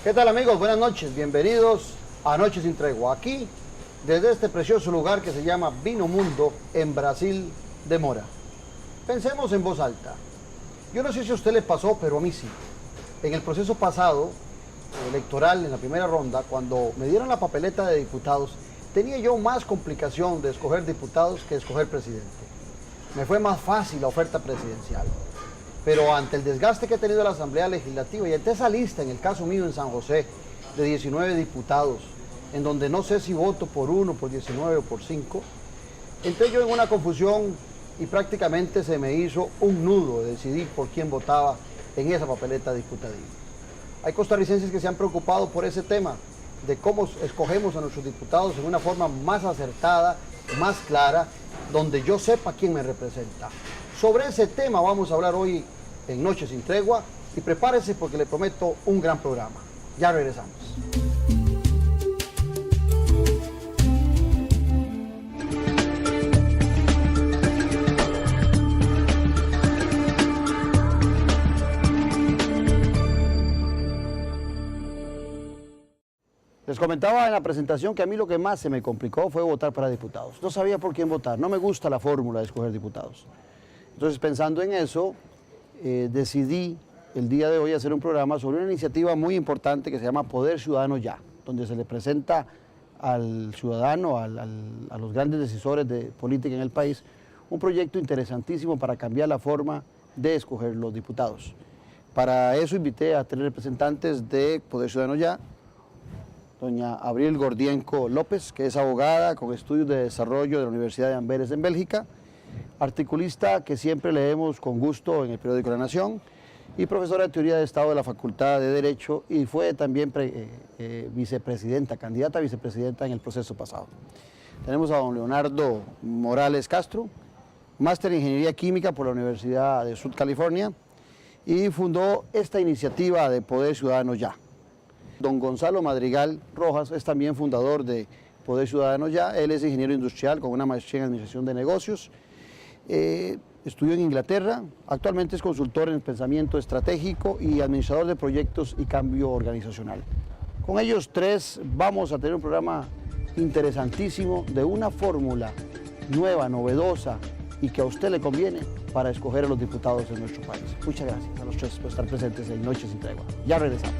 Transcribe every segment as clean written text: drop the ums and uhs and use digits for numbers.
¿Qué tal, amigos? Buenas noches, bienvenidos a Noches sin Tregua, aquí desde este precioso lugar que se llama Vino Mundo en Brasil de Mora. Pensemos en voz alta. Yo no sé si a usted le pasó, pero a mí sí. En el proceso pasado, electoral, en la primera ronda, cuando me dieron la papeleta de diputados, tenía yo más complicación de escoger diputados que escoger presidente. Me fue más fácil la oferta presidencial. Pero ante el desgaste que ha tenido la Asamblea Legislativa y ante esa lista, en el caso mío en San José, de 19 diputados, en donde no sé si voto por 1, por 19 o por 5, entré yo en una confusión y prácticamente se me hizo un nudo de decidir por quién votaba en esa papeleta diputadil. Hay costarricenses que se han preocupado por ese tema, de cómo escogemos a nuestros diputados en una forma más acertada, más clara, donde yo sepa quién me representa. Sobre ese tema vamos a hablar hoy en Noches sin Tregua y prepárese porque le prometo un gran programa. Ya regresamos. Les comentaba en la presentación que a mí lo que más se me complicó fue votar para diputados. No sabía por quién votar, no me gusta la fórmula de escoger diputados. Entonces, pensando en eso, decidí el día de hoy hacer un programa sobre una iniciativa muy importante que se llama Poder Ciudadano Ya, donde se le presenta al ciudadano, a los grandes decisores de política en el país, un proyecto interesantísimo para cambiar la forma de escoger los diputados. Para eso invité a 3 representantes de Poder Ciudadano Ya, doña Abril Gordienko López, que es abogada con estudios de desarrollo de la Universidad de Amberes en Bélgica, articulista que siempre leemos con gusto en el periódico La Nación y profesora de Teoría de Estado de la Facultad de Derecho y fue también vicepresidenta, candidata a vicepresidenta en el proceso pasado. Tenemos a don Leonardo Morales Castro, máster en Ingeniería Química por la Universidad de South California y fundó esta iniciativa de Poder Ciudadano Ya. Don Gonzalo Madrigal Rojas es también fundador de Poder Ciudadano Ya, él es ingeniero industrial con una maestría en Administración de Negocios, estudió en Inglaterra, actualmente es consultor en pensamiento estratégico y administrador de proyectos y cambio organizacional. Con ellos 3 vamos a tener un programa interesantísimo de una fórmula nueva, novedosa y que a usted le conviene para escoger a los diputados en nuestro país. Muchas gracias a los 3 por estar presentes en Noches sin Tregua. Ya regresamos.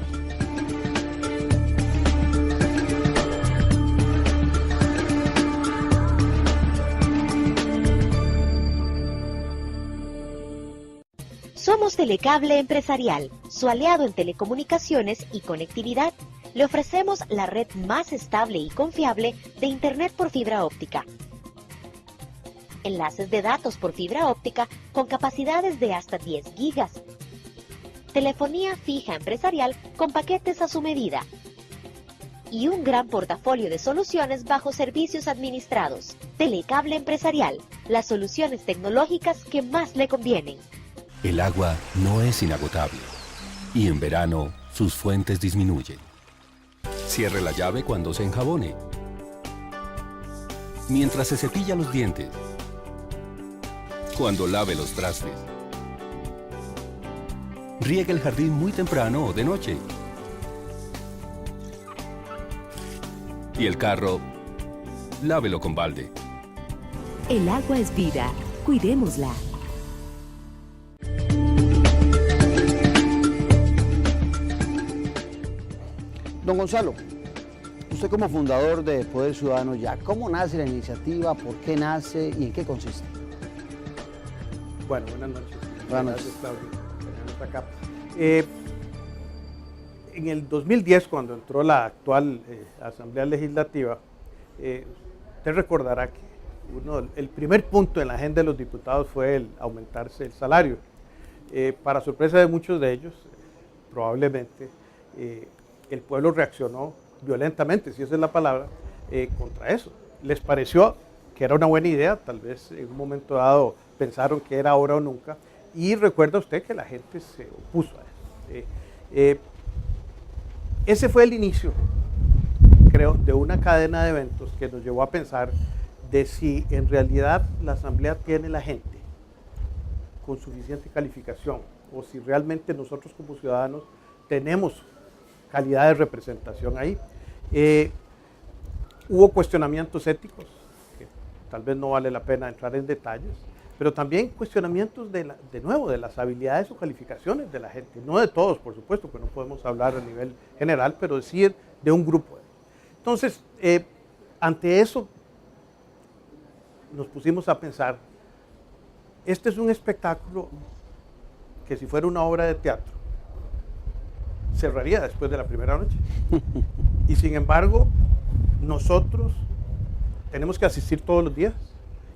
Somos Telecable Empresarial, su aliado en telecomunicaciones y conectividad. Le ofrecemos la red más estable y confiable de Internet por fibra óptica. Enlaces de datos por fibra óptica con capacidades de hasta 10 gigas. Telefonía fija empresarial con paquetes a su medida. Y un gran portafolio de soluciones bajo servicios administrados. Telecable Empresarial, las soluciones tecnológicas que más le convienen. El agua no es inagotable y en verano sus fuentes disminuyen. Cierre la llave cuando se enjabone, mientras se cepilla los dientes, cuando lave los trastes. Riegue el jardín muy temprano o de noche. Y el carro, lávelo con balde. El agua es vida, cuidémosla. Don Gonzalo, usted como fundador de Poder Ciudadano Ya, ¿cómo nace la iniciativa? ¿Por qué nace y en qué consiste? Bueno, buenas noches. Buenas noches. Gracias, Claudio, por tenernos acá. En el 2010, cuando entró la actual Asamblea Legislativa, usted recordará que el primer punto en la agenda de los diputados fue el aumentarse el salario. Para sorpresa de muchos de ellos, probablemente, el pueblo reaccionó violentamente, si esa es la palabra, contra eso. Les pareció que era una buena idea, tal vez en un momento dado pensaron que era ahora o nunca, y recuerda usted que la gente se opuso a eso. Ese fue el inicio, creo, de una cadena de eventos que nos llevó a pensar de si en realidad la Asamblea tiene la gente con suficiente calificación, o si realmente nosotros como ciudadanos tenemos calidad de representación ahí. Hubo cuestionamientos éticos, que tal vez no vale la pena entrar en detalles, pero también cuestionamientos de nuevo, de las habilidades o calificaciones de la gente, no de todos, por supuesto, que no podemos hablar a nivel general, pero sí de un grupo. Entonces, ante eso, nos pusimos a pensar, este es un espectáculo que si fuera una obra de teatro, cerraría después de la primera noche. Y sin embargo, nosotros tenemos que asistir todos los días.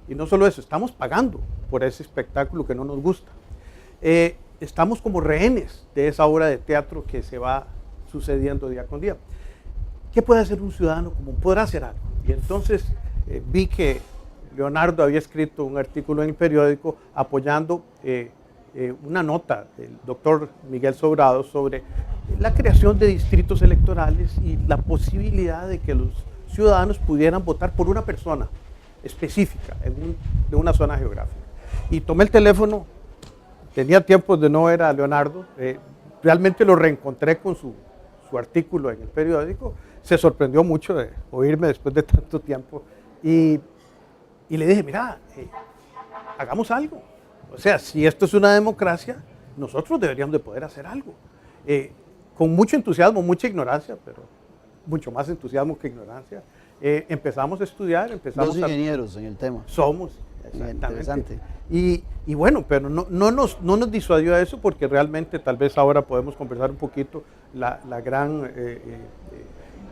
Y no solo eso, estamos pagando por ese espectáculo que no nos gusta. Estamos como rehenes de esa obra de teatro que se va sucediendo día con día. ¿Qué puede hacer un ciudadano común? Podrá hacer algo. Y entonces vi que Leonardo había escrito un artículo en el periódico apoyando una nota del doctor Miguel Sobrado sobre la creación de distritos electorales y la posibilidad de que los ciudadanos pudieran votar por una persona específica de una zona geográfica. Y tomé el teléfono, tenía tiempo de no ver a Leonardo, realmente lo reencontré con su artículo en el periódico, se sorprendió mucho de oírme después de tanto tiempo y le dije, mira, hagamos algo. O sea, si esto es una democracia, nosotros deberíamos de poder hacer algo. Con mucho entusiasmo, mucha ignorancia, pero mucho más entusiasmo que ignorancia, empezamos a estudiar, Dos ingenieros en el tema. Somos, interesante. Y bueno, pero no nos disuadió eso porque realmente tal vez ahora podemos conversar un poquito la gran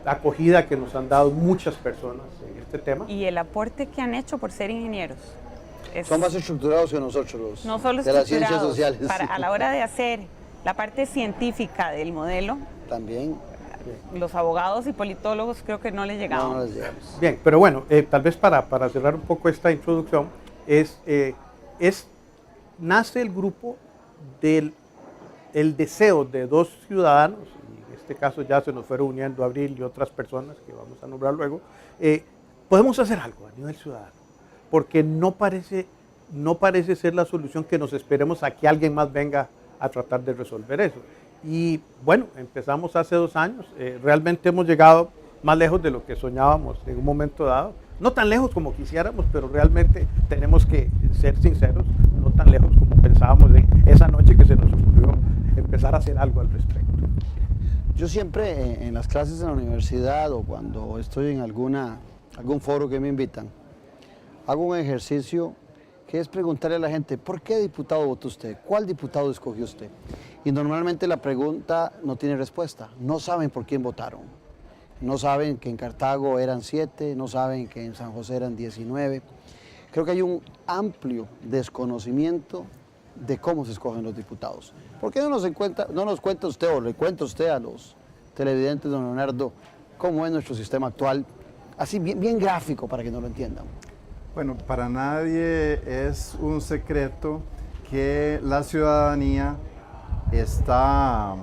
acogida que nos han dado muchas personas en este tema. Y el aporte que han hecho por ser ingenieros. Son más estructurados que nosotros, los no solo de las ciencias sociales. A la hora de hacer la parte científica del modelo, también. Los abogados y politólogos creo que no les llegamos. No les llegamos. Bien, pero bueno, tal vez para cerrar un poco esta introducción, nace el grupo del deseo de dos ciudadanos, y en este caso ya se nos fueron uniendo Abril y otras personas que vamos a nombrar luego, podemos hacer algo a nivel ciudadano, porque no parece ser la solución que nos esperemos a que alguien más venga a tratar de resolver eso. Y bueno, empezamos hace 2 años, realmente hemos llegado más lejos de lo que soñábamos en un momento dado, no tan lejos como quisiéramos, pero realmente tenemos que ser sinceros, no tan lejos como pensábamos de esa noche que se nos ocurrió empezar a hacer algo al respecto. Yo siempre en las clases en la universidad o cuando estoy en algún foro que me invitan, hago un ejercicio que es preguntarle a la gente, ¿por qué diputado votó usted? ¿Cuál diputado escogió usted? Y normalmente la pregunta no tiene respuesta, no saben por quién votaron. No saben que en Cartago eran 7, no saben que en San José eran 19. Creo que hay un amplio desconocimiento de cómo se escogen los diputados. ¿Por qué no nos cuenta usted o le cuenta usted a los televidentes, don Leonardo, cómo es nuestro sistema actual? Así bien gráfico para que no lo entiendan. Bueno, para nadie es un secreto que la ciudadanía está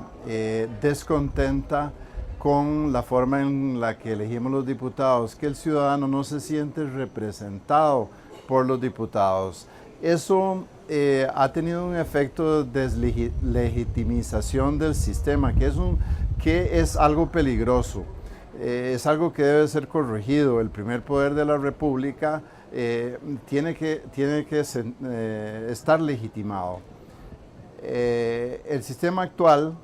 descontenta con la forma en la que elegimos los diputados, que el ciudadano no se siente representado por los diputados. Eso ha tenido un efecto de deslegitimización del sistema, que es algo peligroso, es algo que debe ser corregido. El primer poder de la República tiene que estar legitimado. El sistema actual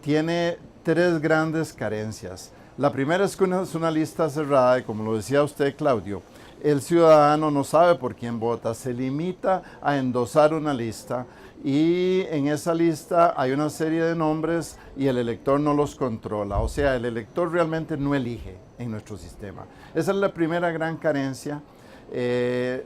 tiene 3 grandes carencias. La primera es que es una lista cerrada y, como lo decía usted, Claudio, el ciudadano no sabe por quién vota, se limita a endosar una lista y en esa lista hay una serie de nombres y el elector no los controla. O sea, el elector realmente no elige en nuestro sistema. Esa es la primera gran carencia.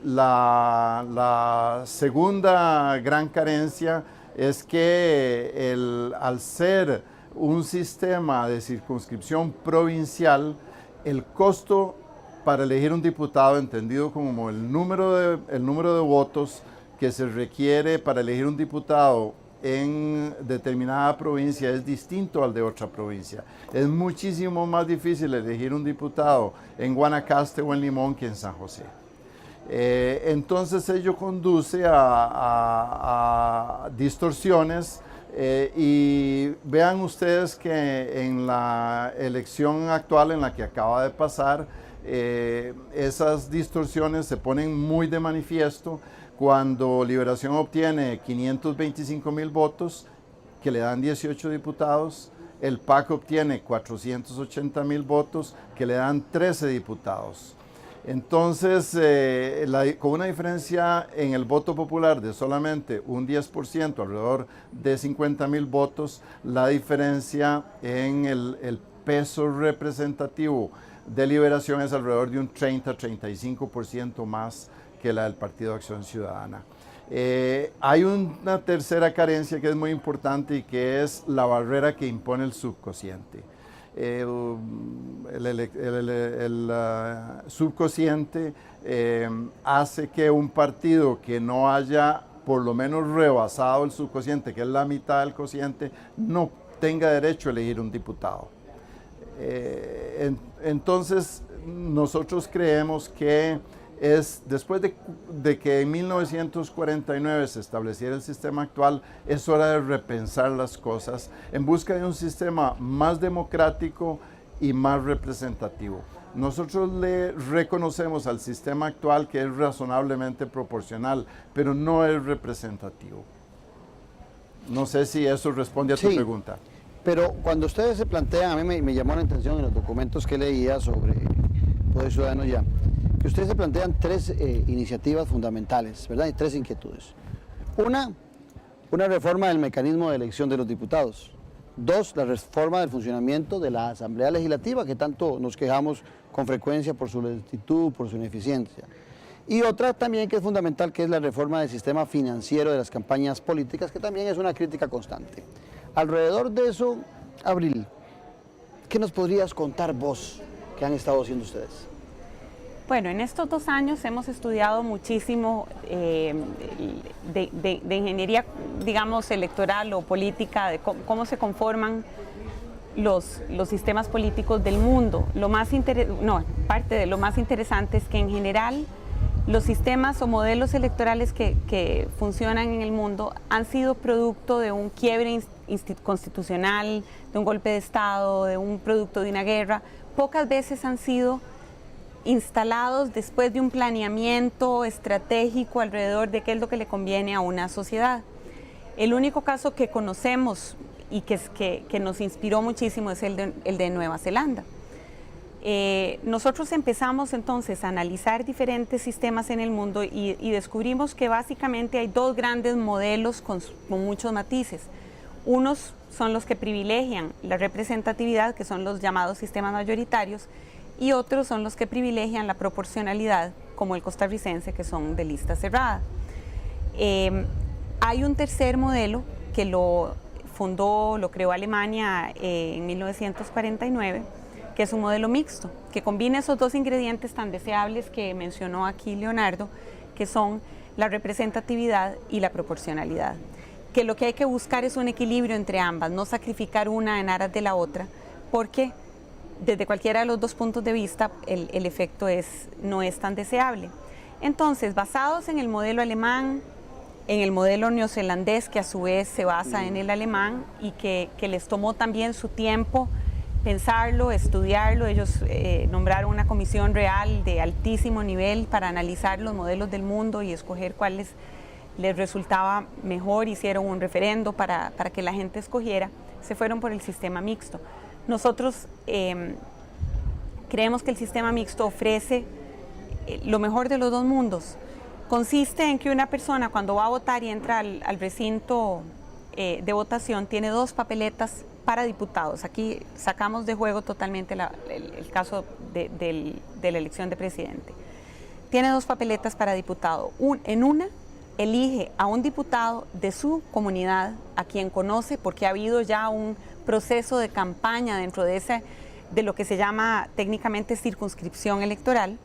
La segunda gran carencia es que al ser un sistema de circunscripción provincial, el costo para elegir un diputado, entendido como el número de votos que se requiere para elegir un diputado en determinada provincia, es distinto al de otra provincia. Es muchísimo más difícil elegir un diputado en Guanacaste o en Limón que en San José. Entonces ello conduce a distorsiones Y vean ustedes que en la elección actual en la que acaba de pasar, esas distorsiones se ponen muy de manifiesto cuando Liberación obtiene 525,000 votos, que le dan 18 diputados, el PAC obtiene 480,000 votos, que le dan 13 diputados. Entonces, con una diferencia en el voto popular de solamente un 10%, alrededor de 50,000 votos, la diferencia en el peso representativo de Liberación es alrededor de un 30-35% más que la del Partido Acción Ciudadana. Hay una tercera carencia que es muy importante y que es la barrera que impone el subcociente. El subcociente hace que un partido que no haya por lo menos rebasado el subcociente, que es la mitad del cociente, no tenga derecho a elegir un diputado. Entonces, nosotros creemos que después de que en 1949 se estableciera el sistema actual, es hora de repensar las cosas en busca de un sistema más democrático y más representativo. Nosotros le reconocemos al sistema actual que es razonablemente proporcional, pero no es representativo. No sé si eso responde a tu pregunta. Pero cuando ustedes se plantean, a mí me llamó la atención en los documentos que leía sobre Poder Ciudadano ya, que ustedes se plantean tres iniciativas fundamentales, ¿verdad? Y tres inquietudes. Una reforma del mecanismo de elección de los diputados. Dos, la reforma del funcionamiento de la Asamblea Legislativa, que tanto nos quejamos con frecuencia por su lentitud, por su ineficiencia. Y otra también que es fundamental, que es la reforma del sistema financiero de las campañas políticas, que también es una crítica constante. Alrededor de eso, Abril, ¿qué nos podrías contar vos que han estado haciendo ustedes? Bueno, en estos 2 años hemos estudiado muchísimo de ingeniería, digamos, electoral o política, de cómo se conforman los sistemas políticos del mundo. Parte de lo más interesante es que en general los sistemas o modelos electorales que funcionan en el mundo han sido producto de un quiebre constitucional, de un golpe de Estado, de un producto de una guerra. Pocas veces han sido instalados después de un planeamiento estratégico alrededor de qué es lo que le conviene a una sociedad. El único caso que conocemos y que nos inspiró muchísimo es el de Nueva Zelanda. Nosotros empezamos entonces a analizar diferentes sistemas en el mundo y descubrimos que básicamente hay 2 grandes modelos con muchos matices. Unos son los que privilegian la representatividad, que son los llamados sistemas mayoritarios, y otros son los que privilegian la proporcionalidad, como el costarricense, que son de lista cerrada. Hay un tercer modelo que lo creó Alemania en 1949, que es un modelo mixto, que combina esos 2 ingredientes tan deseables que mencionó aquí Leonardo, que son la representatividad y la proporcionalidad. Que lo que hay que buscar es un equilibrio entre ambas, no sacrificar una en aras de la otra, porque desde cualquiera de los 2 puntos de vista el efecto no es tan deseable. Entonces, basados en el modelo alemán, en el modelo neozelandés, que a su vez se basa en el alemán y que les tomó también su tiempo pensarlo, estudiarlo, ellos nombraron una comisión real de altísimo nivel para analizar los modelos del mundo y escoger cuáles les resultaba mejor, hicieron un referendo para que la gente escogiera, se fueron por el sistema mixto. Nosotros creemos que el sistema mixto ofrece lo mejor de los 2 mundos. Consiste en que una persona cuando va a votar y entra al recinto de votación tiene 2 papeletas para diputados. Aquí sacamos de juego totalmente el caso de la elección de presidente. Tiene 2 papeletas para diputado. En una elige a un diputado de su comunidad, a quien conoce, porque ha habido ya un proceso de campaña dentro de lo que se llama técnicamente circunscripción electoral,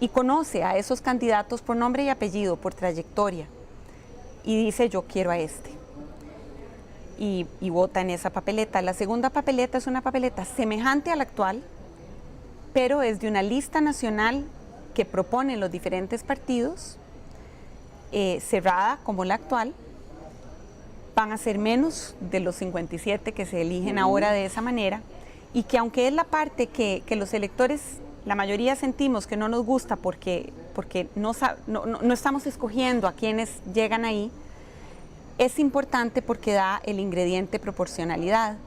y conoce a esos candidatos por nombre y apellido, por trayectoria, y dice: yo quiero a este, y vota en esa papeleta. La segunda papeleta es una papeleta semejante a la actual, pero es de una lista nacional que proponen los diferentes partidos, cerrada como la actual, van a ser menos de los 57 que se eligen ahora de esa manera, y que aunque es la parte que los electores, la mayoría sentimos que no nos gusta porque no estamos escogiendo a quienes llegan ahí, es importante porque da el ingrediente proporcionalidad.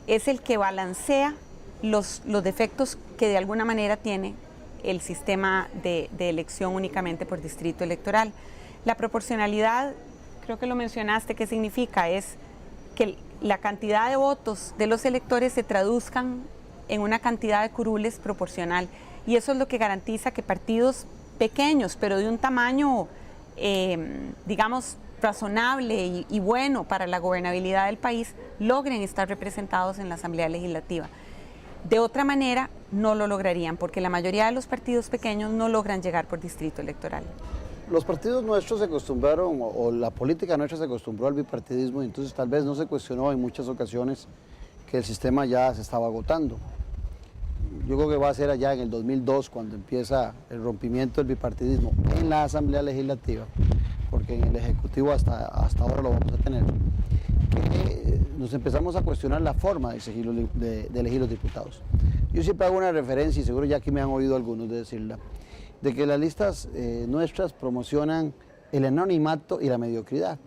Es el que balancea los defectos que de alguna manera tiene el sistema de elección únicamente por distrito electoral. La proporcionalidad, creo que lo mencionaste, ¿qué significa? Es que la cantidad de votos de los electores se traduzcan en una cantidad de curules proporcional, y eso es lo que garantiza que partidos pequeños, pero de un tamaño, digamos, razonable y bueno para la gobernabilidad del país, logren estar representados en la Asamblea Legislativa. De otra manera, no lo lograrían, porque la mayoría de los partidos pequeños no logran llegar por distrito electoral. Los partidos nuestros se acostumbraron, o la política nuestra se acostumbró al bipartidismo, y entonces tal vez no se cuestionó en muchas ocasiones que el sistema ya se estaba agotando. Yo creo que va a ser allá en el 2002 cuando empieza el rompimiento del bipartidismo en la Asamblea Legislativa, porque en el Ejecutivo hasta ahora lo vamos a tener, que nos empezamos a cuestionar la forma de elegir los diputados. Yo siempre hago una referencia, y seguro ya aquí me han oído algunos de decirla, de que las listas nuestras promocionan el anonimato y la mediocridad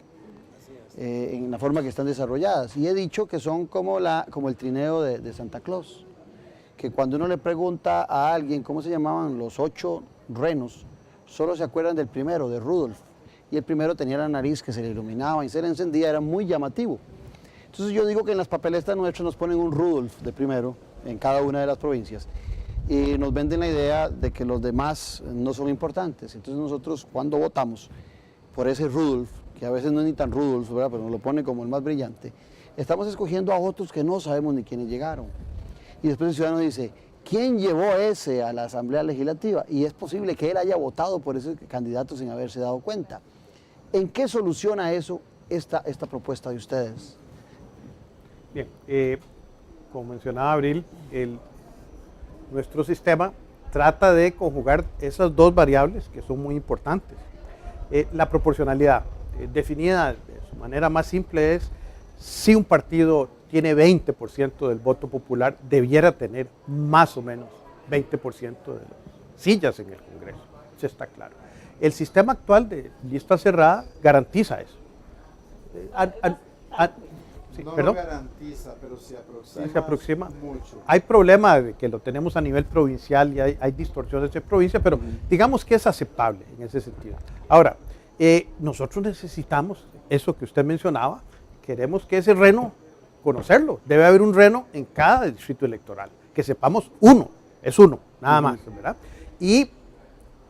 en la forma que están desarrolladas. Y he dicho que son como el trineo de Santa Claus, que cuando uno le pregunta a alguien cómo se llamaban los 8 renos, solo se acuerdan del primero, de Rudolf, y el primero tenía la nariz que se le iluminaba y se le encendía, era muy llamativo. Entonces yo digo que en las papeletas nuestras nos ponen un Rudolf de primero en cada una de las provincias, y nos venden la idea de que los demás no son importantes. Entonces nosotros, cuando votamos por ese Rudolf, que a veces no es ni tan Rudolf, ¿verdad?, pero nos lo pone como el más brillante, estamos escogiendo a otros que no sabemos ni quiénes llegaron. Y después el ciudadano dice, ¿quién llevó ese a la Asamblea Legislativa? Y es posible que él haya votado por ese candidato sin haberse dado cuenta. ¿En qué soluciona eso esta propuesta de ustedes? Bien, como mencionaba Abril, nuestro sistema trata de conjugar esas dos variables que son muy importantes. La proporcionalidad, definida de su manera más simple, es si un partido tiene 20% del voto popular, debiera tener más o menos 20% de las sillas en el Congreso. Eso está claro. El sistema actual de lista cerrada garantiza eso. Sí, no ¿perdón? lo garantiza, pero se aproxima mucho. Hay problema de que lo tenemos a nivel provincial y hay distorsiones de provincia, pero digamos que es aceptable en ese sentido. Ahora, nosotros necesitamos eso que usted mencionaba, queremos que ese reno, conocerlo, debe haber un reno en cada distrito electoral, que sepamos es uno, nada más, ¿verdad? Y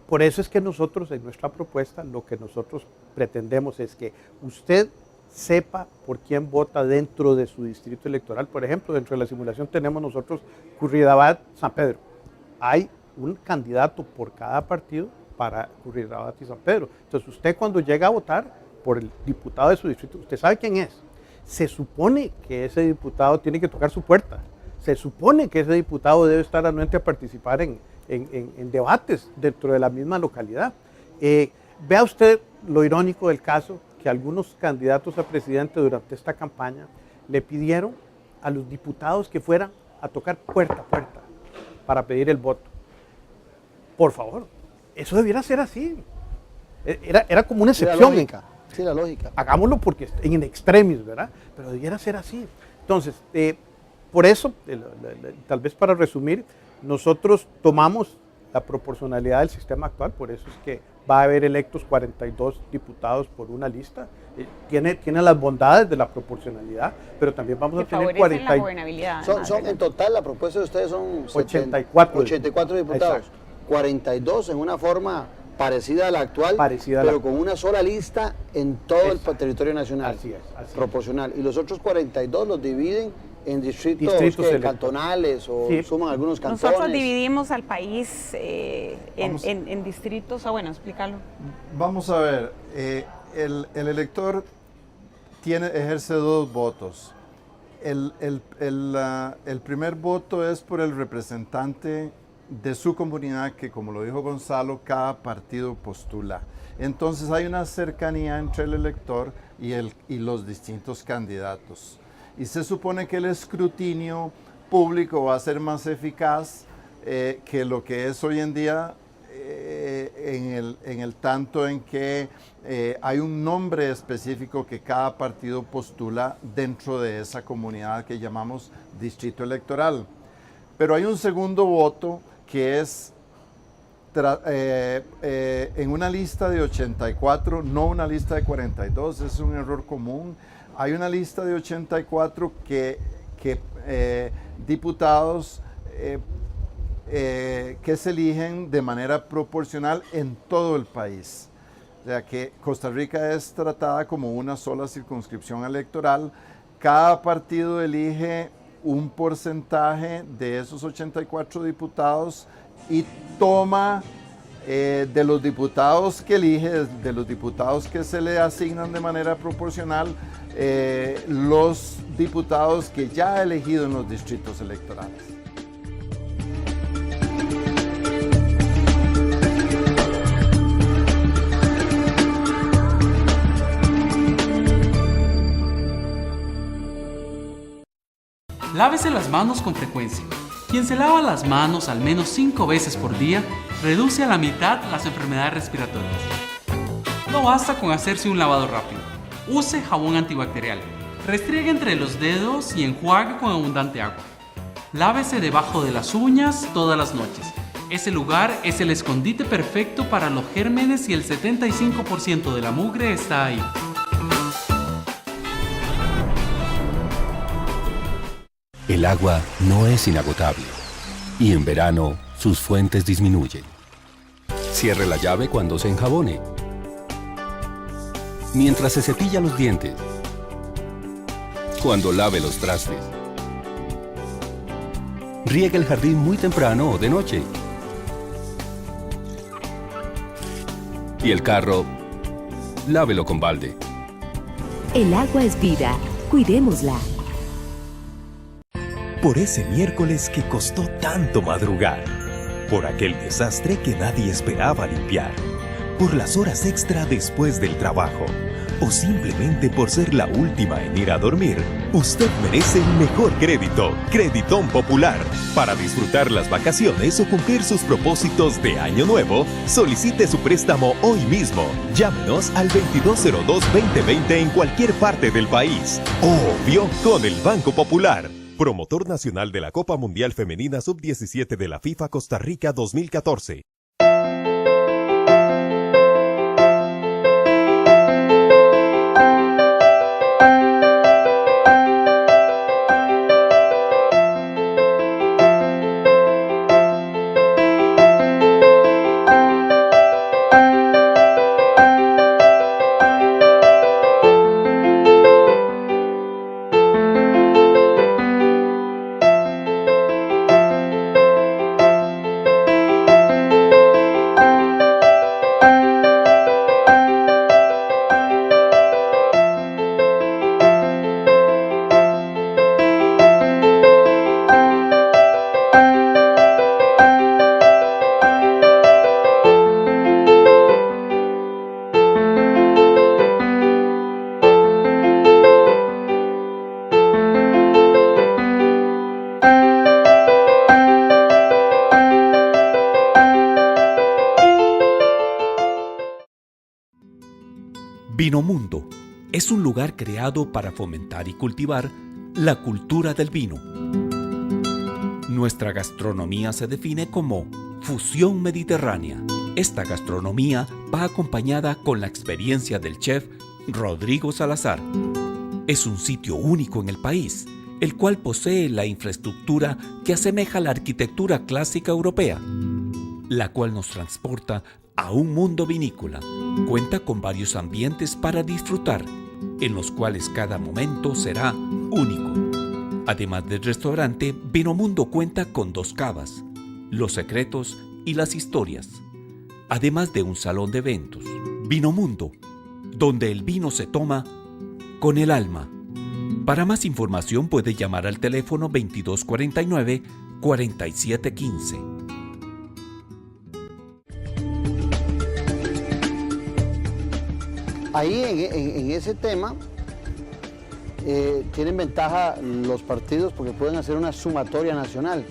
por eso es que nosotros en nuestra propuesta lo que nosotros pretendemos es que usted sepa por quién vota dentro de su distrito electoral. Por ejemplo, dentro de la simulación tenemos nosotros Curridabat, San Pedro. Hay un candidato por cada partido para Curridabat y San Pedro. Entonces usted cuando llega a votar por el diputado de su distrito, usted sabe quién es. Se supone que ese diputado tiene que tocar su puerta. Se supone que ese diputado debe estar anuente a participar en debates dentro de la misma localidad. Vea usted lo irónico del caso, que algunos candidatos a presidente durante esta campaña le pidieron a los diputados que fueran a tocar puerta a puerta para pedir el voto. Por favor, eso debiera ser así. Era como una excepción. Sí, la lógica. Hagámoslo porque en extremis, ¿verdad? Pero debiera ser así. Entonces, por eso, tal vez para resumir, nosotros tomamos la proporcionalidad del sistema actual, por eso es que va a haber electos 42 diputados por una lista. Tiene las bondades de la proporcionalidad, pero también vamos a tener 40. La gobernabilidad. Son en total, la propuesta de ustedes son 84 diputados. Exacto. 42 en una forma parecida a la actual, pero con una sola lista en todo el territorio nacional. Así es. Proporcional. Y los otros 42 los dividen en distritos cantonales o suman algunos cantones. Nosotros dividimos al país en distritos. Bueno, explícalo. Vamos a ver, el elector ejerce 2 votos. El primer voto es por el representante de su comunidad que, como lo dijo Gonzalo, cada partido postula. Entonces hay una cercanía entre el elector y los distintos candidatos. Y se supone que el escrutinio público va a ser más eficaz que lo que es hoy en día, en el tanto en que hay un nombre específico que cada partido postula dentro de esa comunidad que llamamos distrito electoral. Pero hay un segundo voto que es en una lista de 84, no una lista de 42, es un error común. Hay una lista de 84 que diputados que se eligen de manera proporcional en todo el país. O sea que Costa Rica es tratada como una sola circunscripción electoral. Cada partido elige un porcentaje de esos 84 diputados y toma de los diputados que elige, de los diputados que se le asignan de manera proporcional, los diputados que ya ha elegido en los distritos electorales. Lávese las manos con frecuencia. Quien se lava las manos al menos 5 veces por día, reduce a la mitad las enfermedades respiratorias. No basta con hacerse un lavado rápido. Use jabón antibacterial. Restriegue entre los dedos y enjuague con abundante agua. Lávese debajo de las uñas todas las noches. Ese lugar es el escondite perfecto para los gérmenes y el 75% de la mugre está ahí. El agua no es inagotable y en verano sus fuentes disminuyen. Cierre la llave cuando se enjabone, mientras se cepilla los dientes, cuando lave los trastes. Riegue el jardín muy temprano o de noche. Y el carro, lávelo con balde. El agua es vida. Cuidémosla. Por ese miércoles que costó tanto madrugar, por aquel desastre que nadie esperaba limpiar, por las horas extra después del trabajo, o simplemente por ser la última en ir a dormir, usted merece el mejor crédito, Creditón Popular. Para disfrutar las vacaciones o cumplir sus propósitos de año nuevo, solicite su préstamo hoy mismo. Llámenos al 2202-2020 en cualquier parte del país. Obvio, con el Banco Popular. Promotor nacional de la Copa Mundial Femenina Sub-17 de la FIFA Costa Rica 2014. Vinomundo es un lugar creado para fomentar y cultivar la cultura del vino. Nuestra gastronomía se define como fusión mediterránea. Esta gastronomía va acompañada con la experiencia del chef Rodrigo Salazar. Es un sitio único en el país, el cual posee la infraestructura que asemeja la arquitectura clásica europea, la cual nos transporta a un mundo vinícola. Cuenta con varios ambientes para disfrutar, en los cuales cada momento será único. Además del restaurante, Vinomundo cuenta con 2 cavas, Los Secretos y Las Historias, además de un salón de eventos. Vinomundo, donde el vino se toma con el alma. Para más información puede llamar al teléfono 2249-4715. Ahí en ese tema tienen ventaja los partidos porque pueden hacer una sumatoria nacional.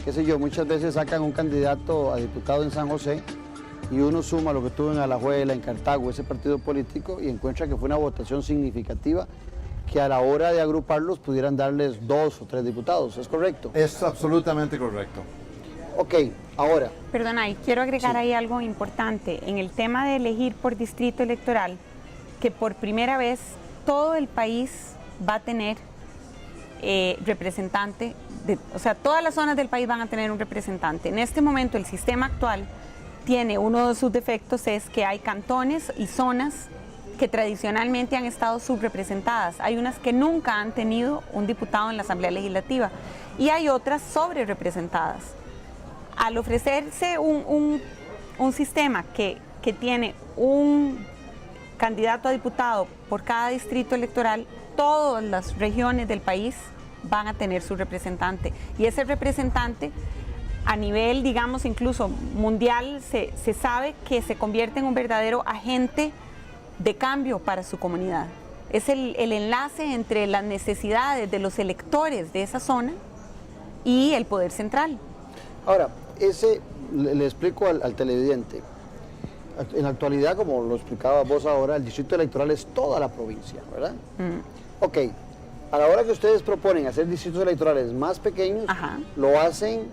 Qué sé yo, muchas veces sacan un candidato a diputado en San José y uno suma lo que tuvo en Alajuela, en Cartago, ese partido político, y encuentra que fue una votación significativa que a la hora de agruparlos pudieran darles 2 o 3 diputados. ¿Es correcto? Es absolutamente correcto. Ok, ahora. Perdona, y quiero agregar ahí algo importante. En el tema de elegir por distrito electoral, que por primera vez todo el país va a tener representante, o sea, todas las zonas del país van a tener un representante. En este momento el sistema actual tiene uno de sus defectos, es que hay cantones y zonas que tradicionalmente han estado subrepresentadas. Hay unas que nunca han tenido un diputado en la Asamblea Legislativa y hay otras sobrerepresentadas. Al ofrecerse un sistema que tiene un candidato a diputado por cada distrito electoral, todas las regiones del país van a tener su representante. Y ese representante, a nivel, digamos, incluso mundial, se sabe que se convierte en un verdadero agente de cambio para su comunidad. Es el enlace entre las necesidades de los electores de esa zona y el poder central. Ahora, le explico al televidente. En la actualidad, como lo explicaba vos ahora, el distrito electoral es toda la provincia, ¿verdad? Ok, a la hora que ustedes proponen hacer distritos electorales más pequeños, ¿lo hacen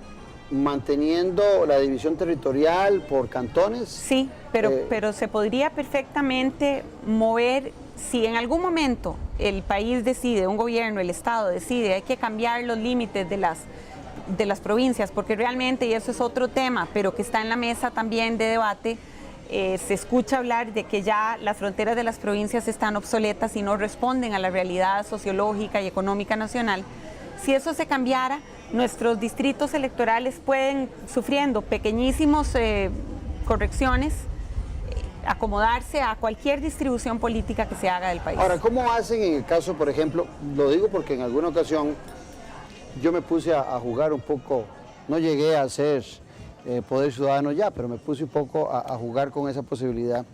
manteniendo la división territorial por cantones? Sí, pero se podría perfectamente mover, si en algún momento el país decide, un gobierno, el Estado decide, hay que cambiar los límites de las provincias, porque realmente, y eso es otro tema, pero que está en la mesa también de debate, se escucha hablar de que ya las fronteras de las provincias están obsoletas y no responden a la realidad sociológica y económica nacional. Si eso se cambiara, nuestros distritos electorales pueden, sufriendo pequeñísimas correcciones, acomodarse a cualquier distribución política que se haga del país. Ahora, ¿cómo hacen en el caso, por ejemplo, lo digo porque en alguna ocasión yo me puse a jugar un poco, no llegué a ser poder ciudadano ya, pero me puse un poco a jugar con esa posibilidad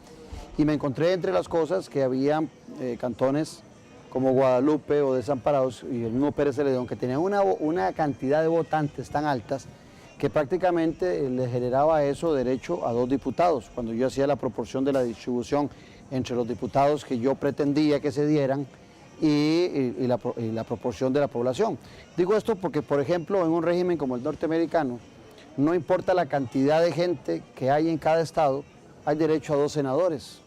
y me encontré entre las cosas que había cantones como Guadalupe o Desamparados y el mismo Pérez Celedón que tenían una cantidad de votantes tan altas que prácticamente le generaba eso derecho a 2 diputados, cuando yo hacía la proporción de la distribución entre los diputados que yo pretendía que se dieran y la proporción de la población. Digo esto porque, por ejemplo, en un régimen como el norteamericano, no importa la cantidad de gente que hay en cada estado, hay derecho a 2 senadores.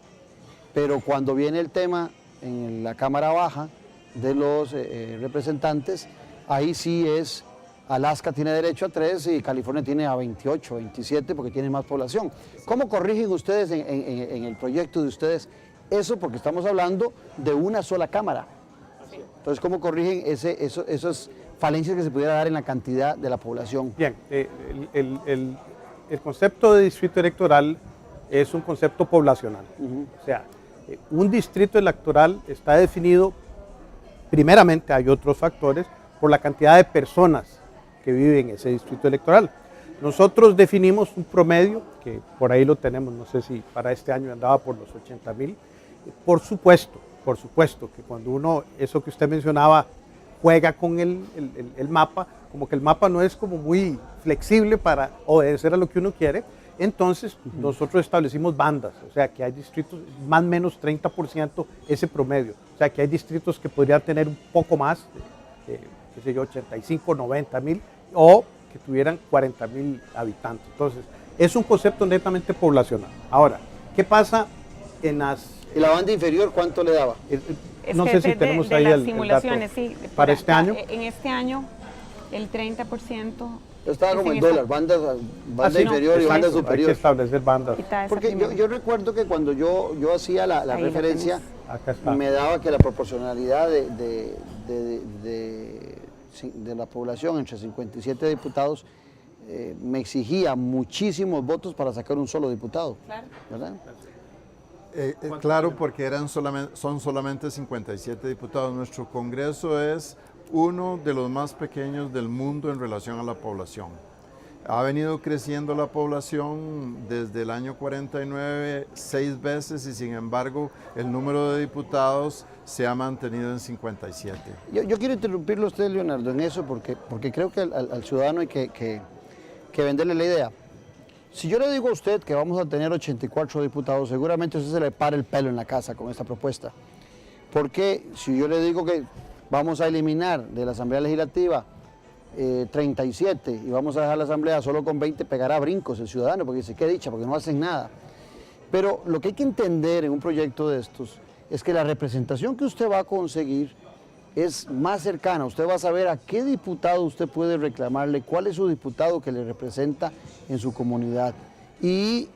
Pero cuando viene el tema en la Cámara Baja de los representantes, ahí sí es, Alaska tiene derecho a 3 y California tiene a 28, 27 porque tiene más población. ¿Cómo corrigen ustedes en el proyecto de ustedes eso? Porque estamos hablando de una sola Cámara. Entonces, ¿cómo corrigen esas falencias que se pudiera dar en la cantidad de la población? Bien, el concepto de distrito electoral es un concepto poblacional. O sea, un distrito electoral está definido, primeramente hay otros factores, por la cantidad de personas que viven en ese distrito electoral. Nosotros definimos un promedio, que por ahí lo tenemos, no sé si para este año andaba por los 80,000. Por supuesto que cuando uno, eso que usted mencionaba, juega con el mapa, como que el mapa no es como muy flexible para obedecer a lo que uno quiere, entonces nosotros establecimos bandas, o sea que hay distritos, más o menos 30% ese promedio, o sea que hay distritos que podrían tener un poco más, qué sé yo, 85, 90,000, o que tuvieran 40,000 habitantes. Entonces, es un concepto netamente poblacional. Ahora, ¿qué pasa en las... ¿Y la banda inferior cuánto le daba? No sé si tenemos ahí las el simulaciones, dato. sí. Para este año. En este año, el 30%. Yo estaba como en dólar, banda sí, inferior y banda exacto, superior. Hay que establecer bandas. Porque yo recuerdo que cuando yo hacía la referencia, me daba que la proporcionalidad de la población entre 57 diputados me exigía muchísimos votos para sacar un solo diputado. Claro. ¿Verdad? Claro, porque son solamente 57 diputados. Nuestro Congreso es uno de los más pequeños del mundo en relación a la población. Ha venido creciendo la población desde el año 49 6 veces y sin embargo el número de diputados se ha mantenido en 57. Yo quiero interrumpirlo a usted, Leonardo, en eso porque creo que al ciudadano hay que venderle la idea. Si yo le digo a usted que vamos a tener 84 diputados, seguramente a usted se le para el pelo en la casa con esta propuesta. Porque si yo le digo que vamos a eliminar de la Asamblea Legislativa 37 y vamos a dejar la Asamblea solo con 20, pegará brincos el ciudadano porque dice, qué dicha, porque no hacen nada. Pero lo que hay que entender en un proyecto de estos es que la representación que usted va a conseguir es más cercana. Usted va a saber a qué diputado usted puede reclamarle, cuál es su diputado que le representa en su comunidad. Y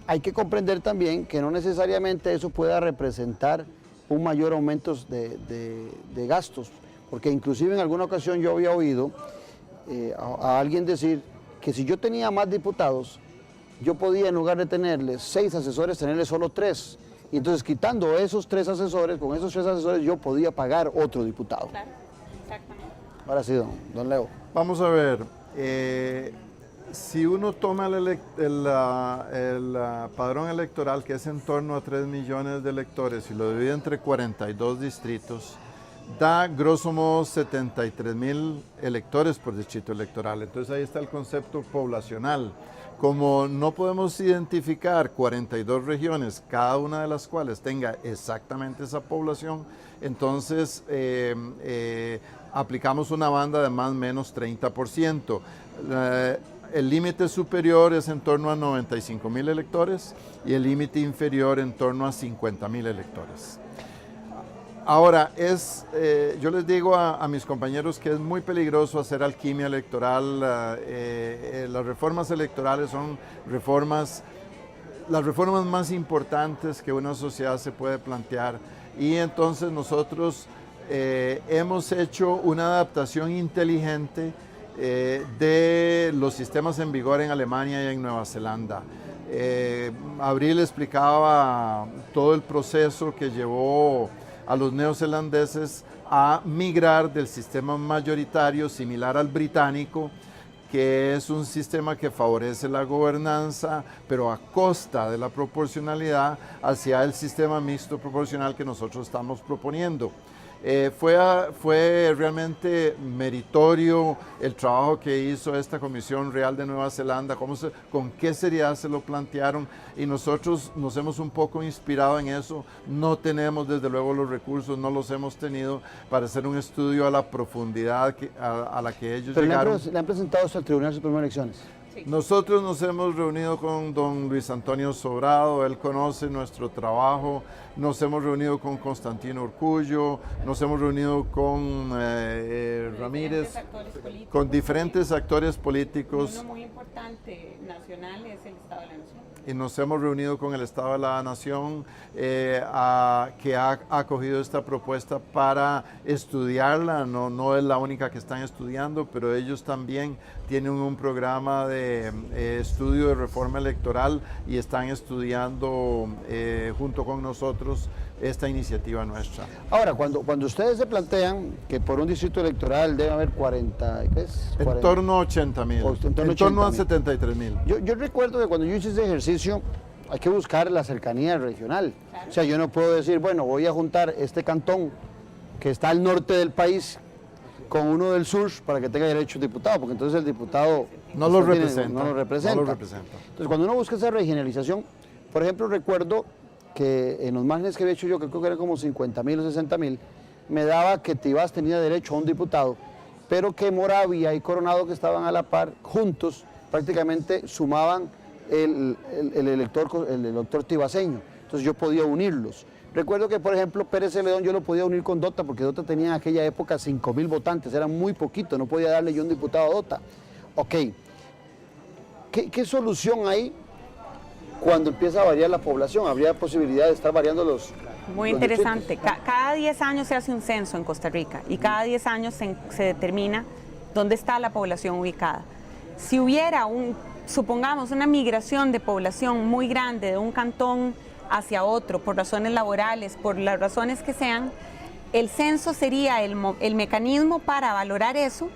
hay que comprender también que no necesariamente eso pueda representar un mayor aumento de gastos, porque inclusive en alguna ocasión yo había oído a alguien decir que si yo tenía más diputados, yo podía en lugar de tenerles 6 asesores, tenerles solo 3. Y entonces quitando esos 3 asesores, con esos 3 asesores yo podía pagar otro diputado. Claro, exactamente. Ahora sí, don Leo. Vamos a ver, si uno toma el padrón electoral, que es en torno a 3 millones de electores, y lo divide entre 42 distritos, da grosso modo 73,000 electores por distrito electoral. Entonces ahí está el concepto poblacional. Como no podemos identificar 42 regiones, cada una de las cuales tenga exactamente esa población, entonces aplicamos una banda de más o menos 30%. El límite superior es en torno a 95,000 electores y el límite inferior en torno a 50,000 electores. Ahora, yo les digo a mis compañeros que es muy peligroso hacer alquimia electoral. Las reformas electorales son las reformas más importantes que una sociedad se puede plantear. Y entonces nosotros hemos hecho una adaptación inteligente de los sistemas en vigor en Alemania y en Nueva Zelanda. Abril explicaba todo el proceso que llevó a los neozelandeses a migrar del sistema mayoritario similar al británico, que es un sistema que favorece la gobernanza, pero a costa de la proporcionalidad, hacia el sistema mixto proporcional que nosotros estamos proponiendo. Fue realmente meritorio el trabajo que hizo esta Comisión Real de Nueva Zelanda, con qué seriedad se lo plantearon, y nosotros nos hemos un poco inspirado en eso. No tenemos desde luego los recursos, no los hemos tenido para hacer un estudio a la profundidad a la que ellos llegaron. ¿Le han presentado esto al Tribunal Supremo de Elecciones? Nosotros nos hemos reunido con don Luis Antonio Sobrado, él conoce nuestro trabajo, nos hemos reunido con Constantino Urcullo, nos hemos reunido con Ramírez, con diferentes actores políticos. Uno muy importante nacional es el Estado de la Nación. Y nos hemos reunido con el Estado de la Nación, que ha acogido esta propuesta para estudiarla. No es la única que están estudiando, pero ellos también tienen un programa de estudio de reforma electoral y están estudiando junto con nosotros esta iniciativa nuestra. Ahora, cuando ustedes se plantean que por un distrito electoral debe haber 40, ¿qué es? En torno a 80,000, en torno a 73,000. Yo recuerdo que cuando yo hice ese ejercicio hay que buscar la cercanía regional. Claro. O sea, yo no puedo decir, bueno, voy a juntar este cantón que está al norte del país con uno del sur para que tenga derecho a diputado, porque entonces el diputado no lo representa. Entonces, cuando uno busca esa regionalización, por ejemplo, recuerdo que en los márgenes que había hecho yo, que creo que eran como 50,000 o 60,000, me daba que Tibás tenía derecho a un diputado, pero que Moravia y Coronado, que estaban a la par, juntos, prácticamente sumaban el elector tibaseño. Entonces yo podía unirlos. Recuerdo que, por ejemplo, Pérez Celedón yo lo podía unir con Dota, porque Dota tenía en aquella época 5,000 votantes, era muy poquito, no podía darle yo un diputado a Dota. Ok, ¿qué solución hay cuando empieza a variar la población? ¿Habría posibilidad de estar variando los Muy interesante. Cada 10 años se hace un censo en Costa Rica y cada 10 años se determina dónde está la población ubicada. Si hubiera supongamos, una migración de población muy grande de un cantón hacia otro, por razones laborales, por las razones que sean, el censo sería el mecanismo para valorar eso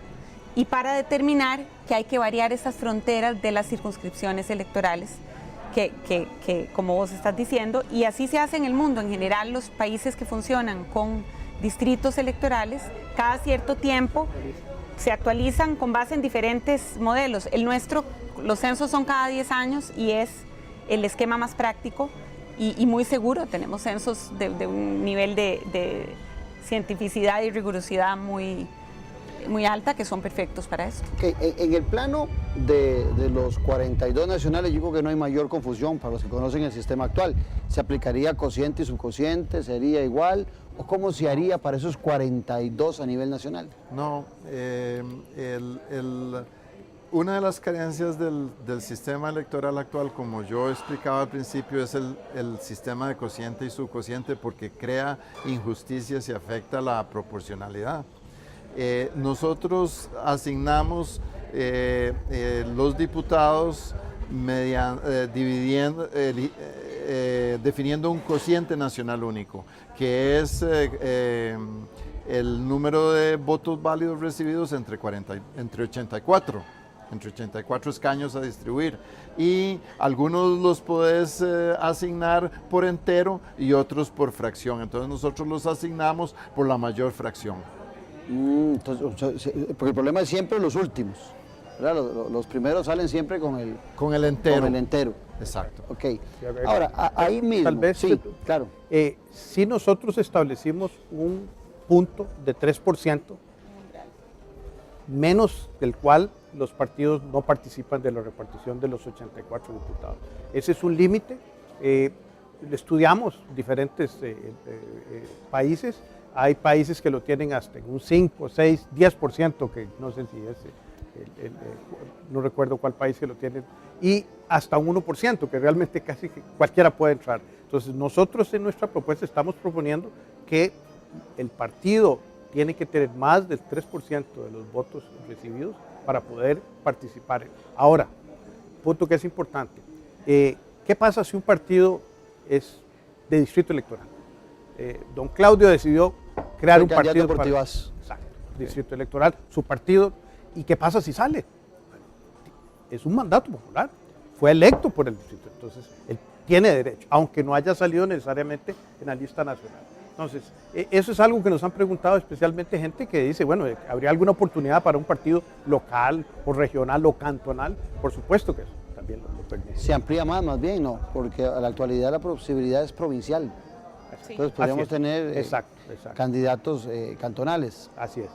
y para determinar que hay que variar esas fronteras de las circunscripciones electorales, que como vos estás diciendo, y así se hace en el mundo. En general, los países que funcionan con distritos electorales, cada cierto tiempo se actualizan con base en diferentes modelos. El nuestro, los censos son cada 10 años y es el esquema más práctico y muy seguro. Tenemos censos de un nivel de cientificidad y rigurosidad muy alta, que son perfectos para eso. Okay. En el plano de los 42 nacionales, yo creo que no hay mayor confusión para los que conocen el sistema actual. ¿Se aplicaría cociente y subcociente? ¿Sería igual? ¿O cómo se haría para esos 42 a nivel nacional? No, una de las carencias del sistema electoral actual, como yo explicaba al principio, es el sistema de cociente y subcociente, porque crea injusticias y afecta la proporcionalidad. Nosotros asignamos los diputados definiendo un cociente nacional único, que es el número de votos válidos recibidos entre 84 escaños a distribuir, y algunos los podés asignar por entero y otros por fracción. Entonces nosotros los asignamos por la mayor fracción. Entonces, porque el problema es siempre los últimos, ¿verdad? Los primeros salen siempre con el entero. Con el entero. Exacto. Ok. Ahora, ahí mismo. Tal vez, sí, claro. Si nosotros establecimos un punto de 3%, menos del cual los partidos no participan de la repartición de los 84 diputados. Ese es un límite. Estudiamos diferentes países. Hay países que lo tienen hasta en un 5, 6, 10%, que no sé si es, no recuerdo cuál país que lo tiene, y hasta un 1%, que realmente casi cualquiera puede entrar. Entonces nosotros en nuestra propuesta estamos proponiendo que el partido tiene que tener más del 3% de los votos recibidos para poder participar. Ahora, punto que es importante, ¿qué pasa si un partido es de distrito electoral? Don Claudio decidió crear un partido para distrito electoral, su partido, ¿y qué pasa si sale? Es un mandato popular, fue electo por el distrito, entonces él tiene derecho, aunque no haya salido necesariamente en la lista nacional. Entonces, eso es algo que nos han preguntado especialmente gente que dice, bueno, ¿habría alguna oportunidad para un partido local o regional o cantonal? Por supuesto que eso también lo permite. Se amplía más bien, ¿no? Porque a la actualidad la posibilidad es provincial. Sí. Entonces podríamos tener candidatos cantonales. Así es.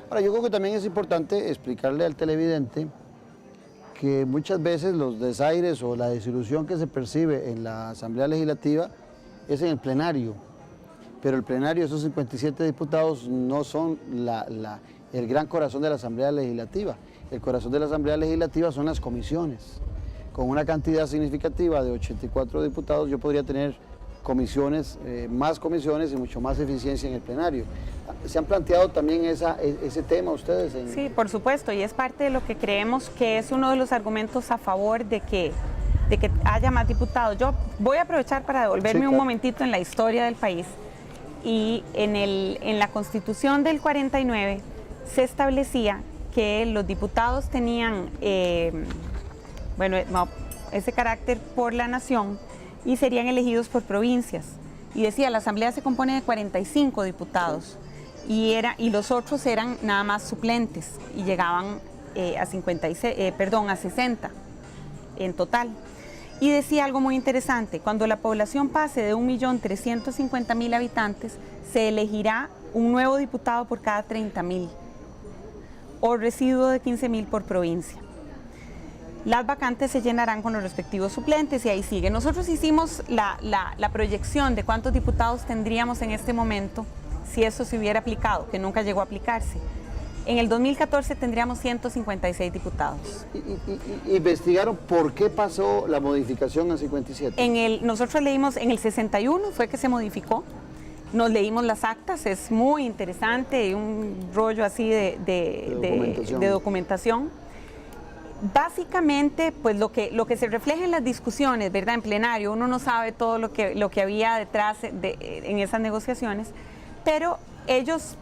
Ahora, yo creo que también es importante explicarle al televidente que muchas veces los desaires o la desilusión que se percibe en la Asamblea Legislativa es en el plenario, pero el plenario, esos 57 diputados, no son el gran corazón de la Asamblea Legislativa. El corazón de la Asamblea Legislativa son las comisiones. Con una cantidad significativa de 84 diputados, yo podría tener más comisiones y mucho más eficiencia en el plenario. ¿Se han planteado también ese tema ustedes? Sí, por supuesto, y es parte de lo que creemos que es uno de los argumentos a favor de que haya más diputados. Yo voy a aprovechar para devolverme un momentito en la historia del país. Y en la Constitución del 49 se establecía que los diputados tenían ese carácter por la nación y serían elegidos por provincias. Y decía, la Asamblea se compone de 45 diputados y los otros eran nada más suplentes y llegaban a 60 en total. Y decía algo muy interesante, cuando la población pase de 1.350.000 habitantes, se elegirá un nuevo diputado por cada 30.000 o residuo de 15.000 por provincia. Las vacantes se llenarán con los respectivos suplentes y ahí sigue. Nosotros hicimos la proyección de cuántos diputados tendríamos en este momento si eso se hubiera aplicado, que nunca llegó a aplicarse. En el 2014 tendríamos 156 diputados. ¿Y investigaron por qué pasó la modificación en 57? Nosotros leímos, en el 61 fue que se modificó, nos leímos las actas, es muy interesante, un rollo así de documentación. Básicamente, pues lo que se refleja en las discusiones, ¿verdad? En plenario, uno no sabe todo lo que había detrás en esas negociaciones, pero ellos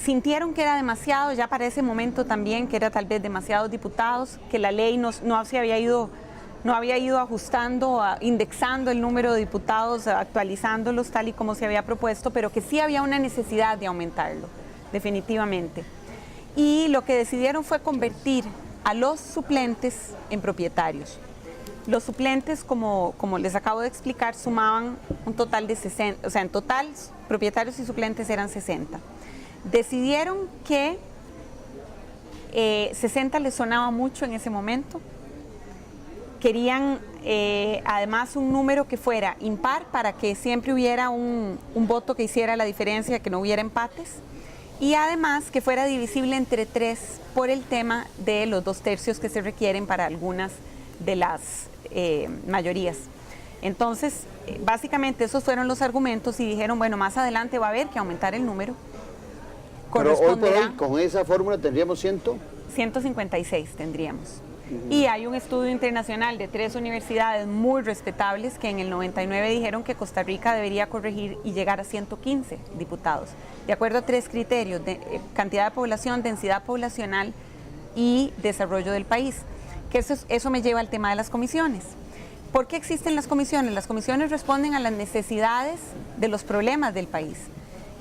sintieron que era demasiado, ya para ese momento también, que era tal vez demasiados diputados, que la ley no había ido ajustando, indexando el número de diputados, actualizándolos tal y como se había propuesto, pero que sí había una necesidad de aumentarlo, definitivamente. Y lo que decidieron fue convertir a los suplentes en propietarios. Los suplentes, como les acabo de explicar, sumaban un total de 60, o sea, en total propietarios y suplentes eran 60. Decidieron que 60 les sonaba mucho en ese momento. Querían además un número que fuera impar para que siempre hubiera un voto que hiciera la diferencia, que no hubiera empates. Y además que fuera divisible entre 3 por el tema de los 2/3 que se requieren para algunas de las mayorías. Entonces, básicamente esos fueron los argumentos y dijeron, bueno, más adelante va a haber que aumentar el número. Pero hoy por hoy, con esa fórmula tendríamos 156 tendríamos. Y hay un estudio internacional de 3 universidades muy respetables que en el 99 dijeron que Costa Rica debería corregir y llegar a 115 diputados, de acuerdo a 3 criterios, de cantidad de población, densidad poblacional y desarrollo del país. Que eso me lleva al tema de las comisiones. ¿Por qué existen las comisiones? Las comisiones responden a las necesidades de los problemas del país.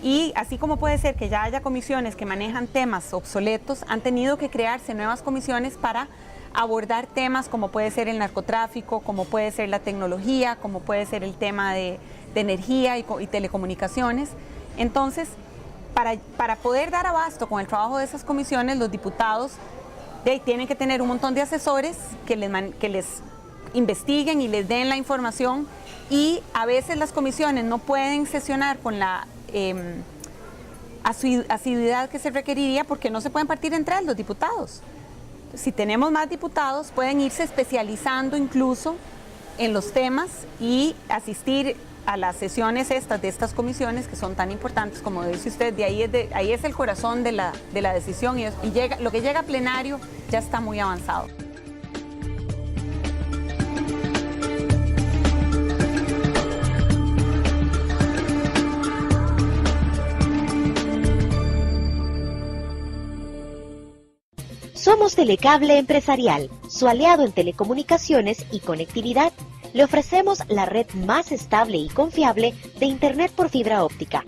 Y así como puede ser que ya haya comisiones que manejan temas obsoletos, han tenido que crearse nuevas comisiones para abordar temas como puede ser el narcotráfico, como puede ser la tecnología, como puede ser el tema de energía y telecomunicaciones. Entonces, para poder dar abasto con el trabajo de esas comisiones, los diputados tienen que tener un montón de asesores que les investiguen y les den la información, y a veces las comisiones no pueden sesionar con la asiduidad que se requeriría porque no se pueden partir entre los diputados. Si tenemos más diputados, pueden irse especializando incluso en los temas y asistir a las sesiones de estas comisiones que son tan importantes, como dice usted, ahí es el corazón de la decisión, y lo que llega a plenario ya está muy avanzado. Somos Telecable Empresarial, su aliado en telecomunicaciones y conectividad. Le ofrecemos la red más estable y confiable de Internet por fibra óptica.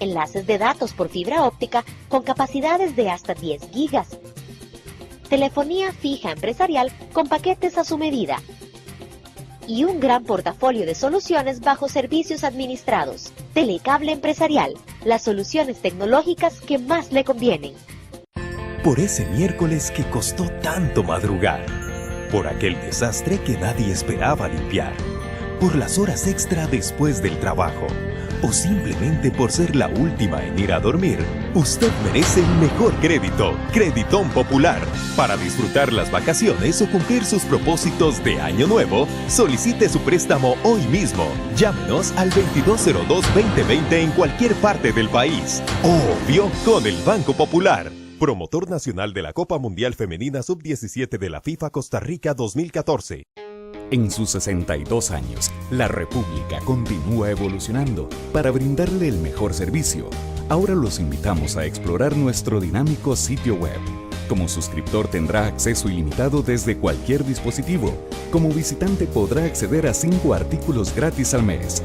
Enlaces de datos por fibra óptica con capacidades de hasta 10 gigas. Telefonía fija empresarial con paquetes a su medida. Y un gran portafolio de soluciones bajo servicios administrados. Telecable Empresarial, las soluciones tecnológicas que más le convienen. Por ese miércoles que costó tanto madrugar, por aquel desastre que nadie esperaba limpiar, por las horas extra después del trabajo, o simplemente por ser la última en ir a dormir, usted merece el mejor crédito, Creditón Popular. Para disfrutar las vacaciones o cumplir sus propósitos de año nuevo, solicite su préstamo hoy mismo. Llámenos al 2202-2020 en cualquier parte del país. Obvio, con el Banco Popular. Promotor nacional de la Copa Mundial Femenina Sub-17 de la FIFA Costa Rica 2014. En sus 62 años, la República continúa evolucionando para brindarle el mejor servicio. Ahora los invitamos a explorar nuestro dinámico sitio web. Como suscriptor tendrá acceso ilimitado desde cualquier dispositivo. Como visitante podrá acceder a 5 artículos gratis al mes.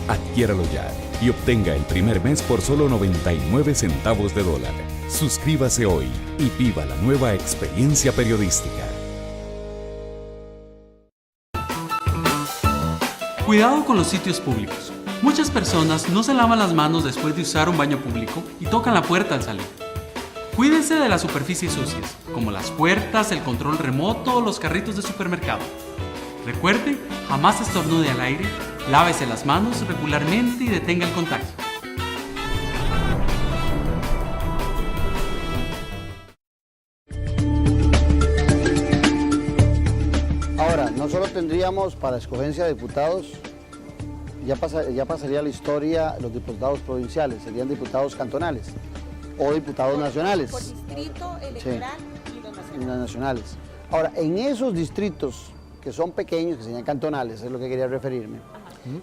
Adquiéralo ya y obtenga el primer mes por solo 99 centavos de dólar. Suscríbase hoy y viva la nueva experiencia periodística. Cuidado con los sitios públicos. Muchas personas no se lavan las manos después de usar un baño público y tocan la puerta al salir. Cuídense de las superficies sucias, como las puertas, el control remoto o los carritos de supermercado. Recuerde, jamás estornude al aire, lávese las manos regularmente y detenga el contagio. Ahora, no solo tendríamos para escogencia de diputados, ya pasaría la historia los diputados provinciales, serían diputados cantonales o diputados nacionales. Por distrito electoral y los nacionales. Ahora, en esos distritos que son pequeños, que serían cantonales, es lo que quería referirme,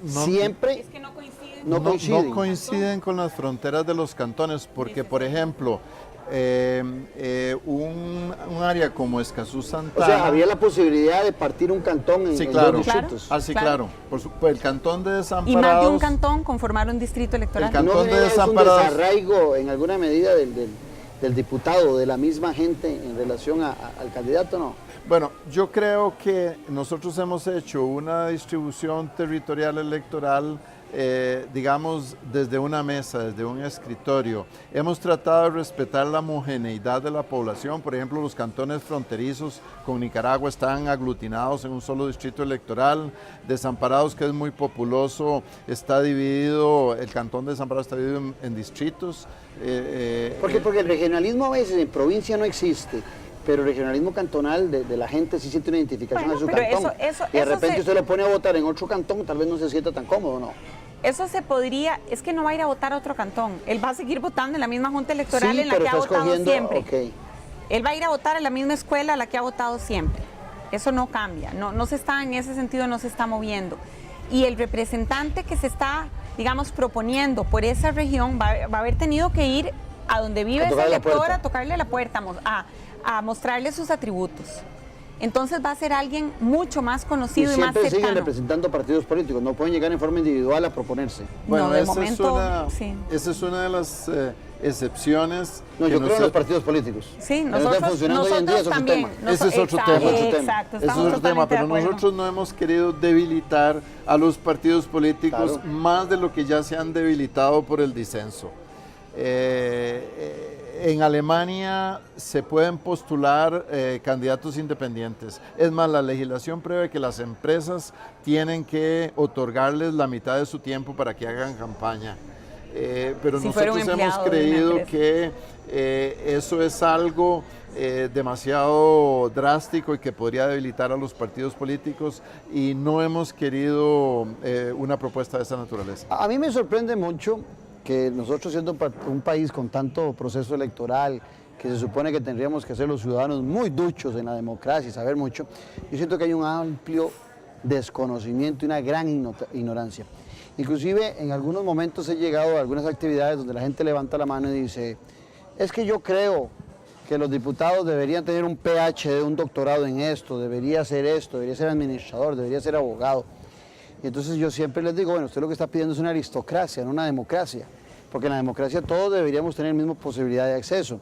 No, siempre... Es que no coinciden no coinciden. No coinciden con las fronteras de los cantones, porque, por ejemplo, un área como Escazú Santana... O sea, había la posibilidad de partir un cantón en, sí, claro. en 2 distritos. Ah, sí, claro. El cantón de Desamparados... Y más de un cantón conformar un distrito electoral. El cantón de Desamparados... ¿No es un desarraigo en alguna medida del diputado, de la misma gente en relación al candidato, no? Bueno, yo creo que nosotros hemos hecho una distribución territorial electoral, digamos, desde una mesa, desde un escritorio. Hemos tratado de respetar la homogeneidad de la población. Por ejemplo, los cantones fronterizos con Nicaragua están aglutinados en un solo distrito electoral. Desamparados, que es muy populoso, está dividido, el cantón de Desamparados está dividido en distritos. Porque el regionalismo a veces en provincia no existe, pero el regionalismo cantonal de la gente sí siente una identificación a su cantón. Y de repente usted lo pone a votar en otro cantón, tal vez no se sienta tan cómodo, ¿no? Eso se podría, es que no va a ir a votar a otro cantón. Él va a seguir votando en la misma junta electoral sí, en la que ha votado siempre. Okay. Él va a ir a votar en la misma escuela a la que ha votado siempre. Eso no cambia, no se está, en ese sentido no se está moviendo. Y el representante que se está, digamos, proponiendo por esa región va a haber tenido que ir a donde vive ese elector, a tocarle la puerta, a mostrarle sus atributos. Entonces va a ser alguien mucho más conocido y más cercano. Siempre siguen representando partidos políticos, no pueden llegar en forma individual a proponerse. Bueno, no, de momento, sí. Esa es una de las excepciones. No, yo creo en los partidos políticos. Sí, nosotros también. Ese es otro tema. Exacto, ese es otro tema, pero nosotros no hemos querido debilitar a los partidos políticos más de lo que ya se han debilitado por el disenso. En Alemania se pueden postular candidatos independientes. Es más, la legislación prevé que las empresas tienen que otorgarles la mitad de su tiempo para que hagan campaña. Pero si nosotros hemos creído que eso es algo demasiado drástico y que podría debilitar a los partidos políticos y no hemos querido una propuesta de esa naturaleza. A mí me sorprende mucho que nosotros, siendo un país con tanto proceso electoral, que se supone que tendríamos que ser los ciudadanos muy duchos en la democracia y saber mucho, yo siento que hay un amplio desconocimiento y una gran ignorancia. Inclusive en algunos momentos he llegado a algunas actividades donde la gente levanta la mano y dice, es que yo creo que los diputados deberían tener un PhD, un doctorado en esto, debería ser administrador, debería ser abogado. Y entonces yo siempre les digo, bueno, usted lo que está pidiendo es una aristocracia, no una democracia, porque en la democracia todos deberíamos tener la misma posibilidad de acceso.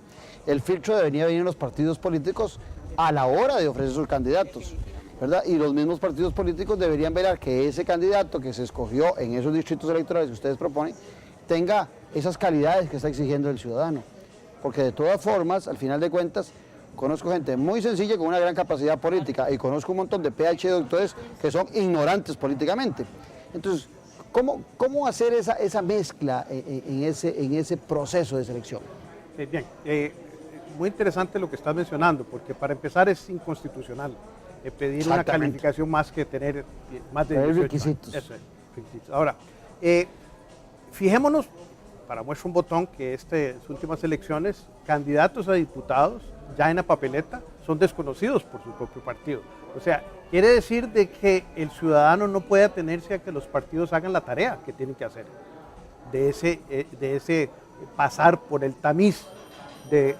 El filtro debería venir en los partidos políticos a la hora de ofrecer sus candidatos, ¿verdad? Y los mismos partidos políticos deberían velar que ese candidato que se escogió en esos distritos electorales que ustedes proponen tenga esas calidades que está exigiendo el ciudadano. Porque de todas formas, al final de cuentas, conozco gente muy sencilla con una gran capacidad política y conozco un montón de PhD doctores que son ignorantes políticamente. Entonces, ¿cómo hacer esa mezcla en ese proceso de selección? Bien, muy interesante lo que estás mencionando, porque para empezar es inconstitucional pedir una calificación más que tener más de 18 requisitos. Eso es, requisitos. Ahora, fijémonos, para muestra un botón, que estas últimas elecciones, candidatos a diputados ya en la papeleta son desconocidos por su propio partido. O sea, quiere decir de que el ciudadano no puede atenerse a que los partidos hagan la tarea que tienen que hacer, de ese pasar por el tamiz de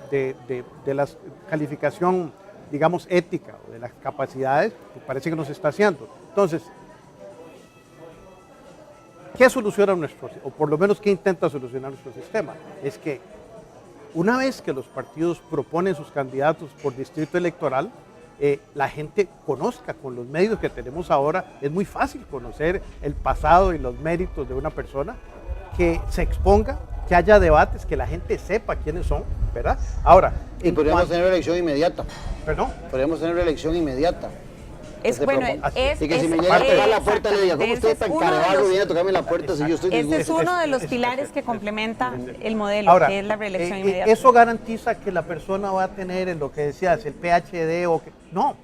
la calificación, digamos, ética o de las capacidades, que parece que no se está haciendo. Entonces, ¿qué soluciona o por lo menos qué intenta solucionar nuestro sistema? Es que una vez que los partidos proponen sus candidatos por distrito electoral, la gente conozca con los medios que tenemos ahora, es muy fácil conocer el pasado y los méritos de una persona, que se exponga, que haya debates, que la gente sepa quiénes son, ¿verdad? Ahora, y podríamos tener elección inmediata. ¿Perdón? Podríamos tener elección inmediata. Es bueno, y que si me llega a tocar la puerta le diga, ¿cómo usted tan carebarro viene a tocarme la puerta si yo estoy disgusto? Ese es uno de los pilares que complementa el modelo, ahora, que es la reelección inmediata. Eso garantiza que la persona va a tener en lo que decías, el PhD o que... No,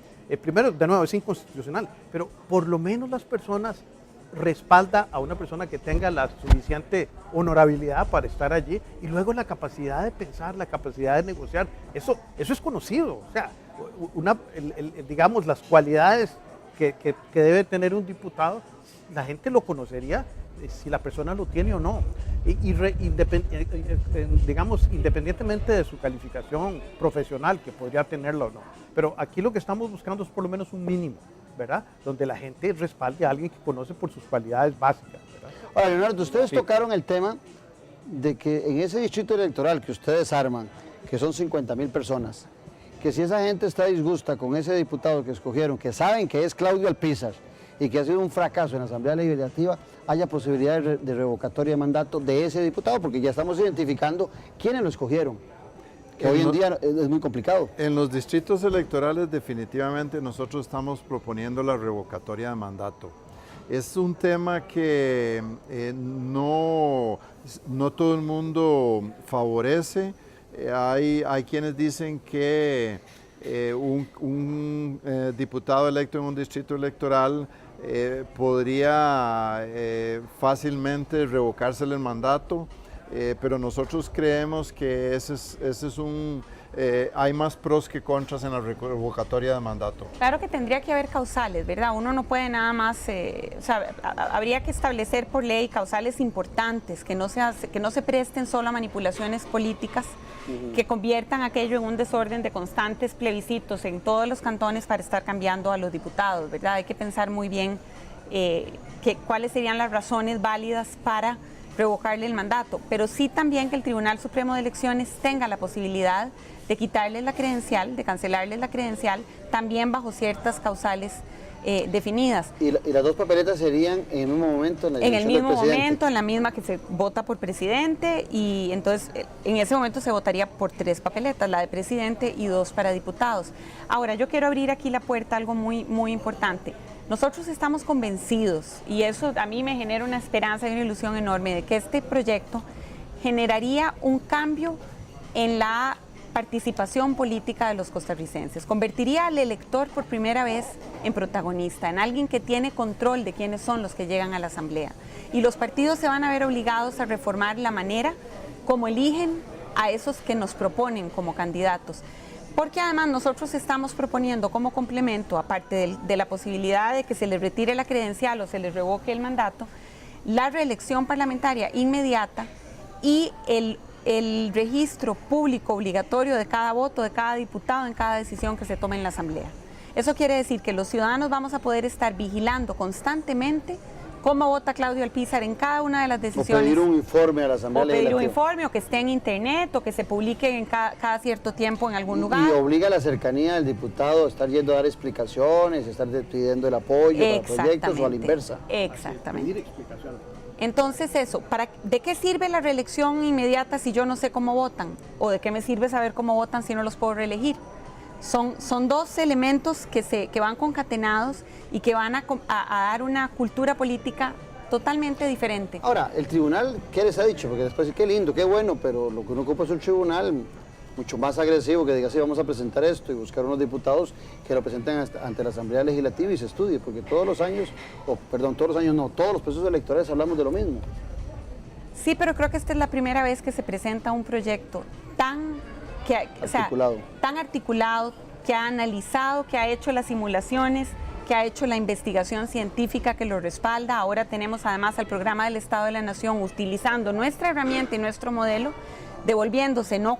primero, de nuevo, es inconstitucional, pero por lo menos las personas respalda a una persona que tenga la suficiente honorabilidad para estar allí, y luego la capacidad de pensar, la capacidad de negociar, eso es conocido. O sea, digamos, las cualidades que debe tener un diputado, la gente lo conocería si la persona lo tiene o no. Digamos, independientemente de su calificación profesional, que podría tenerla o no. Pero aquí lo que estamos buscando es por lo menos un mínimo, ¿verdad? Donde la gente respalde a alguien que conoce por sus cualidades básicas, ¿verdad? Ahora, Leonardo, ustedes tocaron el tema de que en ese distrito electoral que ustedes arman, que son 50,000 personas, que si esa gente está disgusta con ese diputado que escogieron, que saben que es Claudio Alpizar y que ha sido un fracaso en la Asamblea Legislativa, haya posibilidad de revocatoria de mandato de ese diputado, porque ya estamos identificando quiénes lo escogieron, que hoy en día es muy complicado. En los distritos electorales definitivamente nosotros estamos proponiendo la revocatoria de mandato. Es un tema que no todo el mundo favorece. Hay quienes dicen que un diputado electo en un distrito electoral podría fácilmente revocársele el mandato, pero nosotros creemos que hay más pros que contras en la revocatoria de mandato. Claro que tendría que haber causales, ¿verdad? Uno no puede nada más, habría que establecer por ley causales importantes, que no se presten solo a manipulaciones políticas, que conviertan aquello en un desorden de constantes plebiscitos en todos los cantones para estar cambiando a los diputados, ¿verdad? Hay que pensar muy bien cuáles serían las razones válidas para revocarle el mandato, pero sí también que el Tribunal Supremo de Elecciones tenga la posibilidad de quitarles la credencial, de cancelarles la credencial, también bajo ciertas causales definidas. ¿Y las dos papeletas serían en el mismo momento? En el mismo momento, en la misma que se vota por presidente, y entonces en ese momento se votaría por 3 papeletas, la de presidente y 2 para diputados. Ahora, yo quiero abrir aquí la puerta a algo muy, muy importante. Nosotros estamos convencidos, y eso a mí me genera una esperanza y una ilusión enorme, de que este proyecto generaría un cambio en la participación política de los costarricenses, convertiría al elector por primera vez en protagonista, en alguien que tiene control de quiénes son los que llegan a la Asamblea. Y los partidos se van a ver obligados a reformar la manera como eligen a esos que nos proponen como candidatos. Porque además nosotros estamos proponiendo como complemento, aparte de la posibilidad de que se les retire la credencial o se les revoque el mandato, la reelección parlamentaria inmediata y el registro público obligatorio de cada voto, de cada diputado en cada decisión que se tome en la Asamblea. Eso quiere decir que los ciudadanos vamos a poder estar vigilando constantemente cómo vota Claudio Alpizar en cada una de las decisiones. O pedir un informe a la Asamblea Legislativa. O pedir un informe, o que esté en internet, o que se publique en cada cierto tiempo en algún lugar. Y obliga a la cercanía del diputado a estar yendo a dar explicaciones, a estar pidiendo el apoyo para proyectos o a la inversa. Exactamente. Entonces eso, ¿de qué sirve la reelección inmediata si yo no sé cómo votan? ¿O de qué me sirve saber cómo votan si no los puedo reelegir? Son dos elementos que van concatenados y que van a dar una cultura política totalmente diferente. Ahora, el tribunal, ¿qué les ha dicho? Porque después sí, qué lindo, qué bueno, pero lo que uno ocupa es un tribunal mucho más agresivo, que diga, sí, vamos a presentar esto y buscar unos diputados que lo presenten ante la Asamblea Legislativa y se estudie, porque todos los procesos electorales hablamos de lo mismo. Sí, pero creo que esta es la primera vez que se presenta un proyecto tan articulado, que ha analizado, que ha hecho las simulaciones, que ha hecho la investigación científica que lo respalda. Ahora tenemos además al Programa del Estado de la Nación utilizando nuestra herramienta y nuestro modelo, devolviéndose, no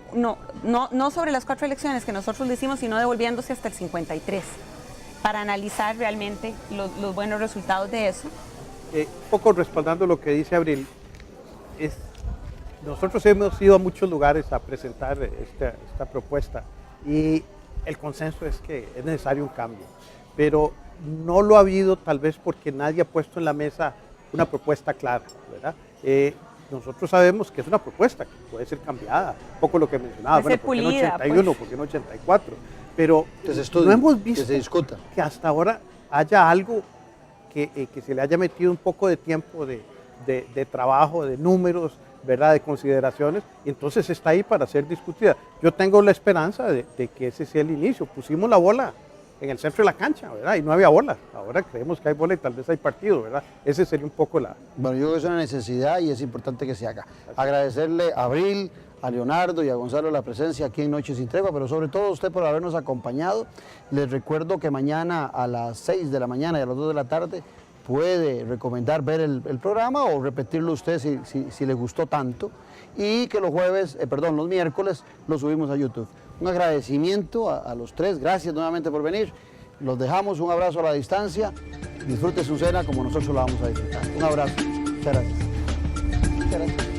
sobre las 4 elecciones que nosotros le hicimos, sino devolviéndose hasta el 53, para analizar realmente los buenos resultados de eso. Un poco respaldando lo que dice Abril, nosotros hemos ido a muchos lugares a presentar esta propuesta y el consenso es que es necesario un cambio, pero no lo ha habido tal vez porque nadie ha puesto en la mesa una propuesta clara, ¿verdad? Nosotros sabemos que es una propuesta que puede ser cambiada, un poco lo que mencionaba, bueno, ¿por qué no 81, por qué no 84? Pero no hemos visto que hasta ahora haya algo que se le haya metido un poco de tiempo de trabajo, de números, ¿verdad?, de consideraciones, y entonces está ahí para ser discutida. Yo tengo la esperanza de que ese sea el inicio. Pusimos la bola en el centro de la cancha, ¿verdad? Y no había bola. Ahora creemos que hay bola y tal vez hay partido, ¿verdad? Ese sería un poco la... Bueno, yo creo que es una necesidad y es importante que se haga. Agradecerle a Abril, a Leonardo y a Gonzalo la presencia aquí en Noche Sin Tregua, pero sobre todo a usted por habernos acompañado. Les recuerdo que mañana a las 6 de la mañana y a las 2 de la tarde puede recomendar ver el programa o repetirlo usted si le gustó tanto, y que los miércoles lo subimos a YouTube. Un agradecimiento a los tres, gracias nuevamente por venir. Los dejamos, un abrazo a la distancia. Disfrute su cena como nosotros la vamos a disfrutar. Un abrazo. Muchas gracias. Muchas gracias.